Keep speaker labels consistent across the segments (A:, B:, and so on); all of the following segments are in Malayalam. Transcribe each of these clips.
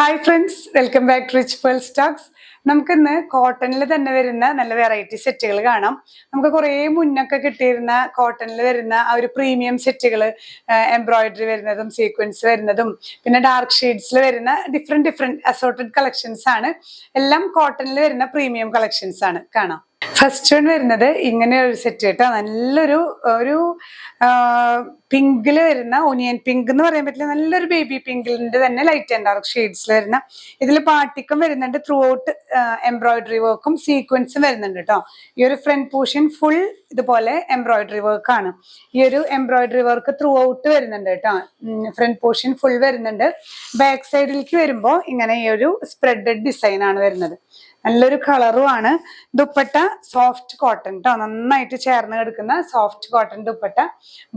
A: Hi friends, welcome back to rich pearl stocks. നമുക്കിന്ന് കോട്ടണിൽ തന്നെ വരുന്ന നല്ല വെറൈറ്റി സെറ്റുകൾ കാണാം. നമുക്ക് കുറേ മുന്നൊക്കെ കിട്ടിയിരുന്ന കോട്ടണിൽ വരുന്ന ആ ഒരു പ്രീമിയം സെറ്റുകൾ, എംബ്രോയിഡറി വരുന്നതും സീക്വൻസ് വരുന്നതും പിന്നെ ഡാർക്ക് ഷെയ്ഡ്സിൽ വരുന്ന ഡിഫറെന്റ് അസോർട്ടഡ് കളക്ഷൻസ് ആണ്. എല്ലാം കോട്ടണിൽ വരുന്ന പ്രീമിയം കളക്ഷൻസ് ആണ്. കാണാം. ഫസ്റ്റ് വൺ വരുന്നത് ഇങ്ങനെ ഒരു സെറ്റ് കേട്ടോ. നല്ലൊരു പിങ്കില് വരുന്ന ഓനിയൻ പിങ്ക് എന്ന് പറയാൻ പറ്റില്ല, നല്ലൊരു ബേബി പിങ്കിന്റെ തന്നെ ലൈറ്റ് ആൻഡ് ഡാർക്ക് ഷെയ്ഡ്സിൽ വരുന്ന. ഇതിൽ പാർട്ടിക്കും വരുന്നുണ്ട്, ത്രൂ ഔട്ട് എംബ്രോയിഡറി വർക്കും സീക്വൻസും വരുന്നുണ്ട് കേട്ടോ. ഈ ഒരു ഫ്രണ്ട് പോർഷൻ ഫുൾ ഇതുപോലെ എംബ്രോയിഡറി വർക്ക് ആണ്. ഈ ഒരു എംബ്രോയിഡറി വർക്ക് ത്രൂ ഔട്ട് വരുന്നുണ്ട് കേട്ടോ. ഫ്രണ്ട് പോർഷൻ ഫുൾ വരുന്നുണ്ട്. ബാക്ക് സൈഡിലേക്ക് വരുമ്പോൾ ഇങ്ങനെ ഈ ഒരു സ്പ്രെഡഡ് ഡിസൈൻ ആണ് വരുന്നത്. നല്ലൊരു കളറും ആണ്. ദുപ്പട്ട സോഫ്റ്റ് കോട്ടൺ കേട്ടോ, നന്നായിട്ട് ചേർന്ന് കിടക്കുന്ന soft cotton dupatta.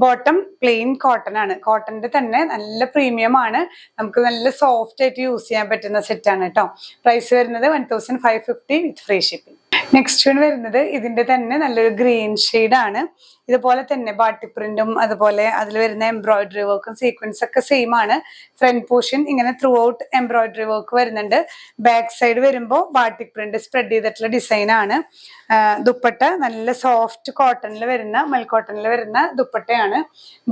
A: Bottom plain cotton ആണ്. കോട്ടന്റെ തന്നെ നല്ല പ്രീമിയം ആണ്. നമുക്ക് നല്ല സോഫ്റ്റ് ആയിട്ട് യൂസ് ചെയ്യാൻ പറ്റുന്ന സെറ്റ് ആണ് കേട്ടോ. പ്രൈസ് വരുന്നത് 1550 വിത്ത് ഫ്രീ ഷിപ്പിംഗ്. നെക്സ്റ്റ് വൺ വരുന്നത് ഇതിന്റെ തന്നെ നല്ലൊരു ഗ്രീൻ ഷെയ്ഡ് ആണ്. ഇതുപോലെ തന്നെ ബാട്ടിക് പ്രിന്റും അതുപോലെ അതിൽ വരുന്ന എംബ്രോയിഡറി വർക്കും സീക്വൻസ് ഒക്കെ സെയിം ആണ്. ഫ്രണ്ട് പോർഷൻ ഇങ്ങനെ ത്രൂ ഔട്ട് എംബ്രോയിഡറി വർക്ക് വരുന്നുണ്ട്. ബാക്ക് സൈഡ് വരുമ്പോൾ ബാട്ടിക് പ്രിന്റ് സ്പ്രെഡ് ചെയ്തിട്ടുള്ള ഡിസൈൻ ആണ്. ദുപ്പട്ട നല്ല സോഫ്റ്റ് കോട്ടണിൽ വരുന്ന മൽ കോട്ടണിൽ വരുന്ന ദുപ്പട്ടയാണ്.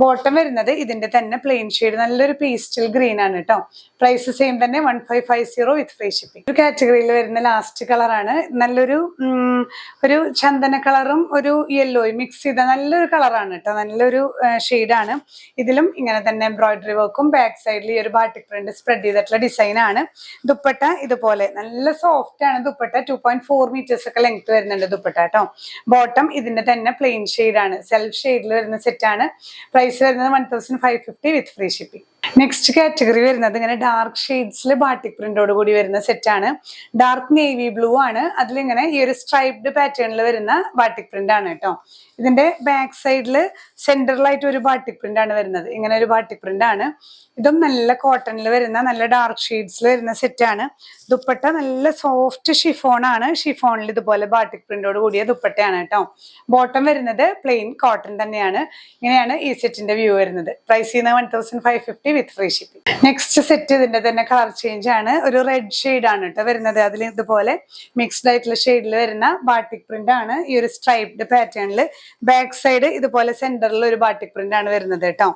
A: ബോട്ടം വരുന്നത് ഇതിന്റെ തന്നെ പ്ലെയിൻ ഷെയ്ഡ് നല്ലൊരു പീസ്റ്റൽ ഗ്രീൻ ആണ് കേട്ടോ. പ്രൈസ് സെയിം തന്നെ 1550 വിത്ത് ഫ്രീ ഷിപ്പിംഗ്. ഒരു കാറ്റഗറിയിൽ വരുന്ന ലാസ്റ്റ് കളറാണ്. നല്ലൊരു ഒരു ചന്ദന കളറും ഒരു യെല്ലോയും മിക്സ് ചെയ്ത നല്ലൊരു കളറാണ് കേട്ടോ. നല്ലൊരു ഷെയ്ഡാണ്. ഇതിലും ഇങ്ങനെ തന്നെ എംബ്രോയിഡറി വർക്കും ബാക്ക് സൈഡിൽ ഈ ഒരു ബാട്ടിക് പ്രിന്റ് സ്പ്രെഡ് ചെയ്തിട്ടുള്ള ഡിസൈൻ ആണ്. ദുപ്പട്ട ഇതുപോലെ നല്ല സോഫ്റ്റ് ആണ്. ദുപ്പട്ട 2.4 മീറ്റേഴ്സ് ഒക്കെ ലെങ്ത് വരുന്നുണ്ട് ദുപ്പട്ട കേട്ടോ. ബോട്ടം ഇതിന്റെ തന്നെ പ്ലെയിൻ ഷെയ്ഡ് ആണ്. സെൽഫ് ഷെയ്ഡിൽ വരുന്ന സെറ്റ് ആണ്. പ്രൈസ് വരുന്നത് 1550 വിത്ത് ഫ്രീ ഷിപ്പിംഗ്. നെക്സ്റ്റ് കാറ്റഗറി വരുന്നത് ഇങ്ങനെ ഡാർക്ക് ഷെയ്ഡ്സിൽ ബാട്ടിക് പ്രിന്റോട് കൂടി വരുന്ന സെറ്റ് ആണ്. ഡാർക്ക് നേവി ബ്ലൂ ആണ്. അതിലിങ്ങനെ ഈ ഒരു സ്ട്രൈപ്ഡ് പാറ്റേണിൽ വരുന്ന ബാട്ടിക് പ്രിന്റ് ആണ് കേട്ടോ. ഇതിന്റെ ബാക്ക് സൈഡിൽ സെന്ററിലായിട്ട് ഒരു ബാട്ടിക് പ്രിന്റ് ആണ് വരുന്നത്. ഇങ്ങനെ ഒരു ബാട്ടിക് പ്രിന്റ് ആണ്. ഇതും നല്ല കോട്ടണിൽ വരുന്ന നല്ല ഡാർക്ക് ഷെയ്ഡ്സിൽ വരുന്ന സെറ്റ് ആണ്. ദുപ്പട്ട നല്ല സോഫ്റ്റ് ഷിഫോൺ ആണ്. ഷിഫോണിൽ ഇതുപോലെ ബാട്ടിക് പ്രിന്റോട് കൂടിയ ദുപ്പട്ടയാണ് കേട്ടോ. ബോട്ടം വരുന്നത് പ്ലെയിൻ കോട്ടൺ തന്നെയാണ്. ഇങ്ങനെയാണ് ഈ സെറ്റിന്റെ വ്യൂ വരുന്നത്. പ്രൈസ് ചെയ്യുന്നത് 1550 വിത്ത് ഫ്രീ ഷിപ്പിംഗ്. നെക്സ്റ്റ് സെറ്റ് ഇതിന്റെ തന്നെ കളർ ചേഞ്ച് ആണ്. ഒരു റെഡ് ഷെയ്ഡ് ആണ് കേട്ടോ വരുന്നത്. അതിൽ ഇതുപോലെ മിക്സ്ഡ് ആയിട്ടുള്ള ഷെയ്ഡിൽ വരുന്ന ബാട്ടിക് പ്രിന്റ് ആണ്. ഈ ഒരു സ്ട്രൈപ്ഡ് പാറ്റേണിൽ ബാക്ക് സൈഡ് ഇതുപോലെ സെന്ററിൽ ഒരു ബാട്ടിക് പ്രിന്റ് ആണ് വരുന്നത് കേട്ടോ.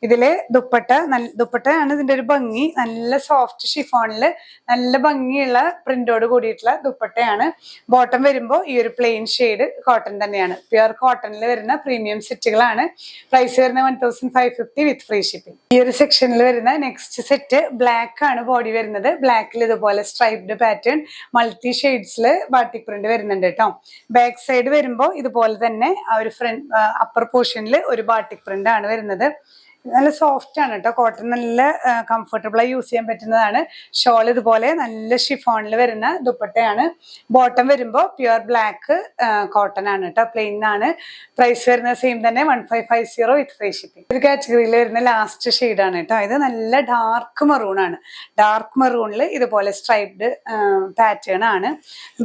A: ഇതില് ദുപ്പട്ടയാണ് ഇതിന്റെ ഒരു ഭംഗി. നല്ല സോഫ്റ്റ് ഷിഫോണിൽ നല്ല ഭംഗിയുള്ള പ്രിന്റോട് കൂടിയിട്ടുള്ള ദുപ്പട്ടയാണ്. ബോട്ടം വരുമ്പോൾ ഈ ഒരു പ്ലെയിൻ ഷെയ്ഡ് കോട്ടൺ തന്നെയാണ്. പ്യുർ കോട്ടണിൽ വരുന്ന പ്രീമിയം സെറ്റുകളാണ്. പ്രൈസ് വരുന്നത് 1550 വിത്ത് ഫ്രീ ഷിപ്പിംഗ്. ഈ ഒരു സെക്ഷനിൽ വരുന്ന നെക്സ്റ്റ് സെറ്റ് ബ്ലാക്ക് ആണ് ബോഡി വരുന്നത്. ബ്ലാക്കിൽ ഇതുപോലെ സ്ട്രൈപ്ഡ് പാറ്റേൺ മൾട്ടി ഷെയ്ഡ്സിൽ ബാട്ടിക് പ്രിന്റ് വരുന്നുണ്ട് കേട്ടോ. ബാക്ക് സൈഡ് വരുമ്പോൾ ഇതുപോലെ തന്നെ ആ ഒരു ഫ്രണ്ട് അപ്പർ പോർഷനിൽ ഒരു ബാട്ടിക് പ്രിന്റ് ആണ് വരുന്നത്. നല്ല സോഫ്റ്റ് ആണ് കേട്ടോ. കോട്ടൺ നല്ല കംഫർട്ടബിൾ ആയി യൂസ് ചെയ്യാൻ പറ്റുന്നതാണ്. ഷോൾ ഇതുപോലെ നല്ല ഷിഫോണിൽ വരുന്ന ദുപ്പട്ടയാണ്. ബോട്ടം വരുമ്പോൾ പ്യുർ ബ്ലാക്ക് കോട്ടൺ ആണ് കേട്ടോ. പ്ലെയിൻ ആണ്. പ്രൈസ് വരുന്നത് സെയിം തന്നെ 1550 വിത്ത് ഫ്രീ ഷിപ്പിംഗ്. ഒരു കാറ്റഗറിയിൽ വരുന്ന ലാസ്റ്റ് ഷെയ്ഡ് ആണ് കേട്ടോ. ഇത് നല്ല ഡാർക്ക് മെറൂൺ ആണ്. ഡാർക്ക് മെറൂണിൽ ഇതുപോലെ സ്ട്രൈപ്ഡ് പാറ്റേൺ ആണ്.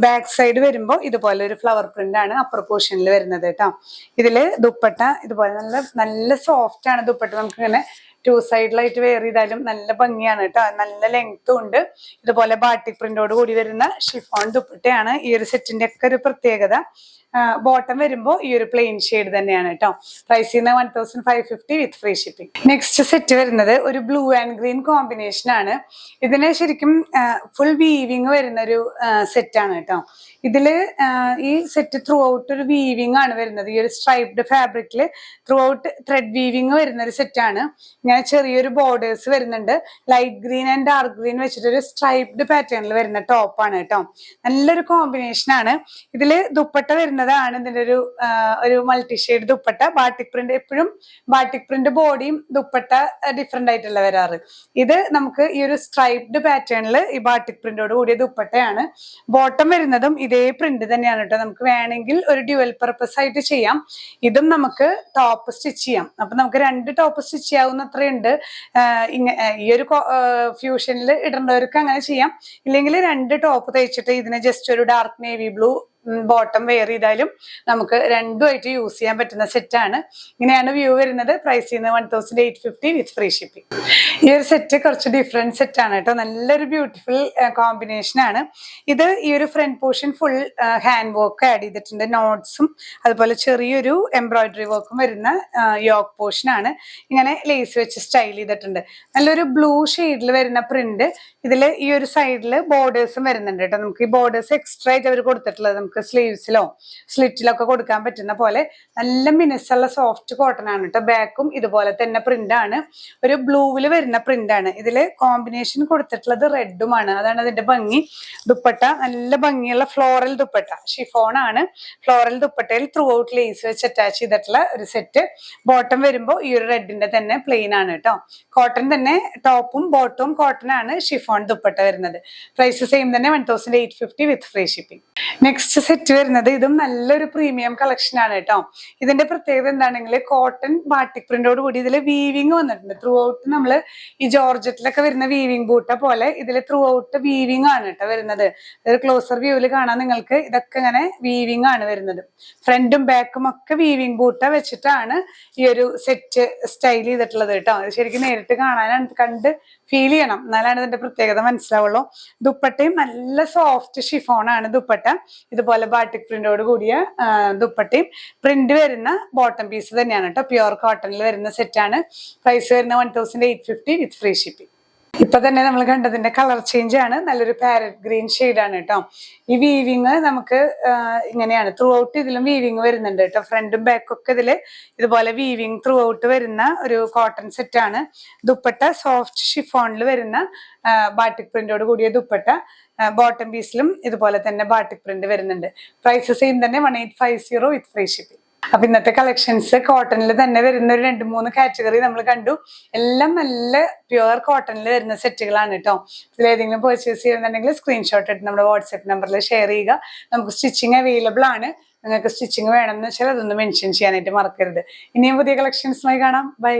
A: ബാക്ക് സൈഡ് വരുമ്പോൾ ഇതുപോലെ ഒരു ഫ്ലവർ പ്രിന്റ് ആണ് അപ്പർ പോർഷനിൽ വരുന്നത് കേട്ടോ. ഇതില് ദുപ്പട്ട ഇതുപോലെ നല്ല സോഫ്റ്റ് ആണ് ദുപ്പട്ട. നമുക്ക് ഇങ്ങനെ 2 സൈഡിലായിട്ട് വെയർ ചെയ്താലും നല്ല ഭംഗിയാണ് കേട്ടോ. നല്ല ലെങ്ത്തും ഉണ്ട്. ഇതുപോലെ ബാട്ടിക് പ്രിന്റോട് കൂടി വരുന്ന ഷിഫോൺ ദുപ്പട്ടയാണ് ഈ ഒരു സെറ്റിന്റെ ഒക്കെ ഒരു പ്രത്യേകത. ബോട്ടം വരുമ്പോൾ ഈ ഒരു പ്ലെയിൻ ഷെയ്ഡ് തന്നെയാണ് കേട്ടോ. പ്രൈസ് ചെയ്യുന്നത് 1550 വിത്ത് ഫ്രീ ഷിപ്പിംഗ്. നെക്സ്റ്റ് സെറ്റ് വരുന്നത് ഒരു ബ്ലൂ ആൻഡ് ഗ്രീൻ കോമ്പിനേഷൻ ആണ്. ഇതിന് ശരിക്കും ഫുൾ വീവിങ് വരുന്ന ഒരു സെറ്റ് ആണ് കേട്ടോ. ഇതില് ഈ സെറ്റ് ത്രൂ ഔട്ട് ഒരു വീവിങ് ആണ് വരുന്നത്. ഈ ഒരു സ്ട്രൈപ്ഡ് ഫാബ്രിക്കില് ത്രൂ ഔട്ട് ത്രെഡ് വീവിങ് വരുന്ന ഒരു സെറ്റ് ആണ്. ഇങ്ങനെ ചെറിയൊരു ബോർഡേഴ്സ് വരുന്നുണ്ട്. Light green and dark green വെച്ചിട്ട് ഒരു സ്ട്രൈപ്ഡ് പാറ്റേണിൽ വരുന്ന ടോപ്പാണ് കേട്ടോ. നല്ലൊരു കോമ്പിനേഷൻ ആണ്. ഇതില് ദുപ്പട്ട വരുന്നതാണ് ഇതിന്റെ ഒരു multi shade dupatta. Batik print എപ്പോഴും ബാട്ടിക് പ്രിന്റ് ബോഡിയും ദുപ്പട്ട ഡിഫറെന്റ് ആയിട്ടുള്ള വരാറ്. ഇത് നമുക്ക് ഈ ഒരു സ്ട്രൈപ്ഡ് പാറ്റേണിൽ ഈ ബാട്ടിക് പ്രിന്റോട് കൂടിയ ദുപ്പട്ടയാണ്. ബോട്ടം വരുന്നതും ഇതേ പ്രിന്റ് തന്നെയാണ് കേട്ടോ. നമുക്ക് വേണമെങ്കിൽ ഒരു ഡ്യുവൽ പർപ്പസ് ആയിട്ട് ചെയ്യാം. ഇതും നമുക്ക് ടോപ്പ് സ്റ്റിച്ച് ചെയ്യാം. അപ്പൊ നമുക്ക് 2 ടോപ്പ് സ്റ്റിച്ച് ചെയ്യാവുന്ന അത്രയുണ്ട്. ഈ ഒരു ഫ്യൂഷനിൽ ഇടേണ്ടവർക്ക് അങ്ങനെ ചെയ്യാം. ഇല്ലെങ്കിൽ 2 ടോപ്പ് തയ്ച്ചിട്ട് ഇതിനെ ജസ്റ്റ് ഒരു dark navy blue bottom wear ചെയ്താലും നമുക്ക് രണ്ടുമായിട്ട് യൂസ് ചെയ്യാൻ പറ്റുന്ന സെറ്റാണ്. ഇങ്ങനെയാണ് വ്യൂ വരുന്നത്. പ്രൈസ് ചെയ്യുന്നത് 1850 വിത്ത് ഫ്രീ ഷിപ്പിംഗ്. ഈ ഒരു സെറ്റ് കുറച്ച് ഡിഫറെന്റ് സെറ്റ് ആണ് കേട്ടോ. നല്ലൊരു ബ്യൂട്ടിഫുൾ കോമ്പിനേഷൻ ആണ് ഇത്. ഈ ഒരു front portion full hand work add ചെയ്തിട്ടുണ്ട്. നോട്ട്സും അതുപോലെ ചെറിയൊരു എംബ്രോയിഡറി വർക്കും വരുന്ന യോക്ക് പോർഷൻ ആണ്. ഇങ്ങനെ ലേസ് വെച്ച് സ്റ്റൈൽ ചെയ്തിട്ടുണ്ട്. നല്ലൊരു ബ്ലൂ ഷെയ്ഡിൽ വരുന്ന പ്രിന്റ്. ഇതിൽ ഈ ഒരു സൈഡിൽ ബോർഡേഴ്സും വരുന്നുണ്ട് കേട്ടോ. നമുക്ക് ഈ ബോർഡേഴ്സ് എക്സ്ട്രാ ആയിട്ട് അവർ കൊടുത്തിട്ടുള്ളത് നമുക്ക് സ്ലീവ്സിലോ സ്ലിറ്റിലോ ഒക്കെ കൊടുക്കാൻ പറ്റുന്ന പോലെ നല്ല മിനുസുള്ള സോഫ്റ്റ് കോട്ടൺ ആണ് കേട്ടോ. ബാക്കും ഇതുപോലെ തന്നെ പ്രിന്റ് ആണ്. ഒരു ബ്ലൂവിൽ വരുന്ന പ്രിന്റ് ആണ്. ഇതിൽ കോമ്പിനേഷൻ കൊടുത്തിട്ടുള്ളത് റെഡുമാണ്. അതാണ് അതിന്റെ ഭംഗി. ദുപ്പട്ട നല്ല ഭംഗിയുള്ള ഫ്ലോറൽ ദുപ്പട്ട, ഷിഫോൺ ആണ്. ഫ്ലോറൽ ദുപ്പട്ടയിൽ ത്രൂ ഔട്ട് ലേസ് വെച്ച് അറ്റാച്ച് ചെയ്തിട്ടുള്ള ഒരു സെറ്റ്. ബോട്ടം വരുമ്പോൾ ഈ ഒരു റെഡിന്റെ തന്നെ പ്ലെയിൻ ആണ് കേട്ടോ. കോട്ടൺ തന്നെ ടോപ്പും ബോട്ടവും കോട്ടൺ ആണ്. ഷിഫോൺ ദുപ്പട്ട വരുന്നത്. പ്രൈസ് സെയിം തന്നെ 1850 വിത്ത് ഫ്രീ ഷിപ്പിംഗ്. നെക്സ്റ്റ് സെറ്റ് വരുന്നത് ഇതും നല്ലൊരു പ്രീമിയം കളക്ഷൻ ആണ് കേട്ടോ. ഇതിന്റെ പ്രത്യേകത എന്താണെങ്കിൽ കോട്ടൺ ബാട്ടിക് പ്രിന്റോട് കൂടി ഇതിൽ വീവിങ് വന്നിട്ടുണ്ട്. ത്രൂ ഔട്ട് നമ്മള് ഈ ജോർജറ്റിലൊക്കെ വരുന്ന വീവിങ് ബൂട്ട പോലെ ഇതിൽ ത്രൂ ഔട്ട് വീവിങ് ആണ് കേട്ടോ വരുന്നത്. ഒരു ക്ലോസർ വ്യൂവിൽ കാണാൻ നിങ്ങൾക്ക് ഇതൊക്കെ ഇങ്ങനെ വീവിങ് ആണ് വരുന്നത്. ഫ്രണ്ടും ബാക്കും ഒക്കെ വീവിങ് ബൂട്ട വെച്ചിട്ടാണ് ഈ ഒരു സെറ്റ് സ്റ്റൈൽ ചെയ്തിട്ടുള്ളത് കേട്ടോ. ഇത് ശരിക്കും നേരിട്ട് കാണാനാണ്, കണ്ട് ഫീൽ ചെയ്യണം, എന്നാലാണ് ഇതിന്റെ പ്രത്യേകത മനസ്സിലാവുള്ളൂ. ദുപ്പട്ടയും നല്ല സോഫ്റ്റ് ഷിഫോൺ ആണ് ദുപ്പട്ട. ഇതുപോലെ ബാട്ടിക് പ്രിന്റോട് കൂടിയ ദുപ്പട്ടയും പ്രിന്റ് വരുന്ന ബോട്ടം പീസ് തന്നെയാണ് കേട്ടോ. പ്യുവർ കോട്ടണിൽ വരുന്ന സെറ്റാണ്. പ്രൈസ് വരുന്ന 1850 വിത്ത് ഫ്രീ ഷിപ്പിംഗ്. ഇപ്പൊ തന്നെ നമ്മൾ കണ്ടതിന്റെ കളർ ചേഞ്ച് ആണ്. നല്ലൊരു പാരറ്റ് ഗ്രീൻ ഷെയ്ഡാണ് കേട്ടോ. ഈ വീവിങ് നമുക്ക് ഇങ്ങനെയാണ്. ത്രൂ ഔട്ട് ഇതിലും വീവിങ് വരുന്നുണ്ട് കേട്ടോ. ഫ്രണ്ടും ബാക്കും ഒക്കെ ഇതില് ഇതുപോലെ വീവിങ് ത്രൂ ഔട്ട് വരുന്ന ഒരു കോട്ടൺ സെറ്റ് ആണ്. ദുപ്പട്ട സോഫ്റ്റ് ഷിഫോണിൽ വരുന്ന ബാട്ടിക് പ്രിന്റോട് കൂടിയ ദുപ്പട്ട. ബോട്ടം പീസിലും ഇതുപോലെ തന്നെ ബാട്ടിക് പ്രിന്റ് വരുന്നുണ്ട്. പ്രൈസ് സെയിം തന്നെ 1850 വിത്ത് ഫ്രീ ഷിപ്പിംഗ്. അപ്പൊ ഇന്നത്തെ കളക്ഷൻസ് കോട്ടണിൽ തന്നെ വരുന്ന ഒരു 2-3 കാറ്റഗറി നമ്മൾ കണ്ടു. എല്ലാം നല്ല പ്യുവർ കോട്ടണിൽ വരുന്ന സെറ്റുകളാണ് കേട്ടോ. ഇതിൽ ഏതെങ്കിലും പർച്ചേസ് ചെയ്യുന്നുണ്ടെങ്കിൽ സ്ക്രീൻഷോട്ട് എടുത്ത് നമ്മുടെ വാട്സ്ആപ്പ് നമ്പറിൽ ഷെയർ ചെയ്യുക. നമുക്ക് സ്റ്റിച്ചിങ് അവൈലബിൾ ആണ്. നിങ്ങൾക്ക് സ്റ്റിച്ചിങ് വേണമെന്ന് വെച്ചാൽ അതൊന്ന് മെൻഷൻ ചെയ്യാനായിട്ട് മറക്കരുത്. ഇനിയും പുതിയ കളക്ഷൻസുമായി കാണാം. ബൈ.